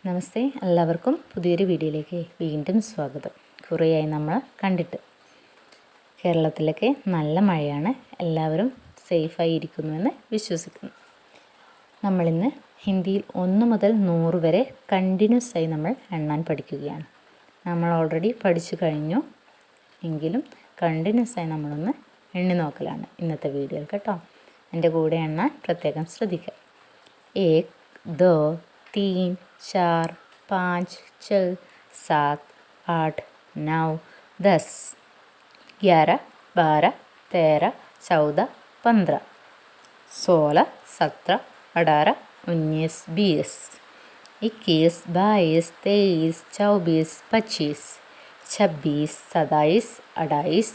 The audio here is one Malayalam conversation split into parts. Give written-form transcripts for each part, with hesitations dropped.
നമസ്തേ, എല്ലാവർക്കും പുതിയൊരു വീഡിയോയിലേക്ക് വീണ്ടും സ്വാഗതം. കുറേയായി നമ്മൾ കണ്ടിട്ട്. കേരളത്തിലൊക്കെ നല്ല മഴയാണ്. എല്ലാവരും സേഫായി ഇരിക്കുന്നുവെന്ന് വിശ്വസിക്കുന്നു. നമ്മളിന്ന് ഹിന്ദിയിൽ 1 മുതൽ 100 വരെ കണ്ടിന്യൂസ് ആയി നമ്മൾ എണ്ണാൻ പഠിക്കുകയാണ്. നമ്മൾ ഓൾറെഡി പഠിച്ചു കഴിഞ്ഞു, എങ്കിലും കണ്ടിന്യൂസ് ആയി നമ്മളൊന്ന് എണ്ണി നോക്കലാണ് ഇന്നത്തെ വീഡിയോയിൽ കേട്ടോ. എൻ്റെ കൂടെ എണ്ണാൻ പ്രത്യേകം ശ്രദ്ധിക്കുക. 1, 2, 3, 4, 5, 6, 7, 8, 9, 10, 11, 12, 13, 14, 15, 16, 17, 18, 19, 20, 21, 22, 23, 24, 25, 26, 27, 28,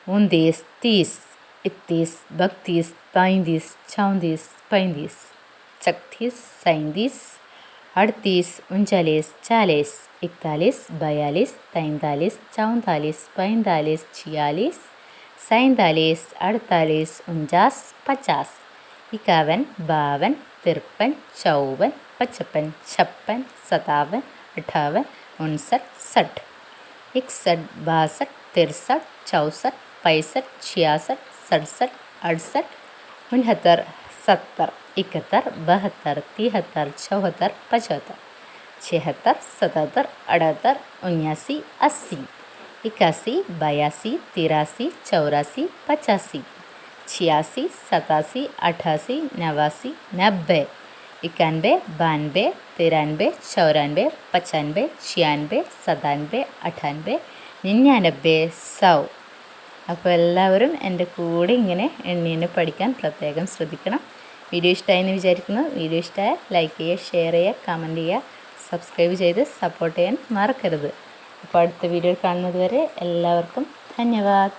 29, 30, 31, 32, 33, 34, 35, 36, 37, 38, 39, 40, 41, 42, 43, 44, 45, 46, 47, 48, 49, 50, 51, 52, 53, 54, 55, 56, 57, 58, 59, 60, 61, 62, 63, 64, 65, 66, 67, 68, 69, 70, 71, 72, 73, 74, 75, 76, 77, 78, 79, 80, 81, 82, 83, 84, 85, 86, 87, 88, 90, 90, 91, 92, 93, 94, 95, 96, 97, 98, 99, 100. അപ്പോൾ എല്ലാവരും എൻ്റെ കൂടെ ഇങ്ങനെ എണ്ണീനെ പഠിക്കാൻ പ്രത്യേകം ശ്രദ്ധിക്കണം. വീഡിയോ ഇഷ്ടമായെന്ന് വിചാരിക്കുന്നു. വീഡിയോ ഇഷ്ടമായ ലൈക്ക് ചെയ്യുക, ഷെയർ ചെയ്യുക, കമൻറ്റ് ചെയ്യുക, സബ്സ്ക്രൈബ് ചെയ്ത് സപ്പോർട്ട് ചെയ്യാൻ മറക്കരുത്. അപ്പോൾ അടുത്ത വീഡിയോ കാണുന്നത് വരെ എല്ലാവർക്കും ധന്യവാദ്.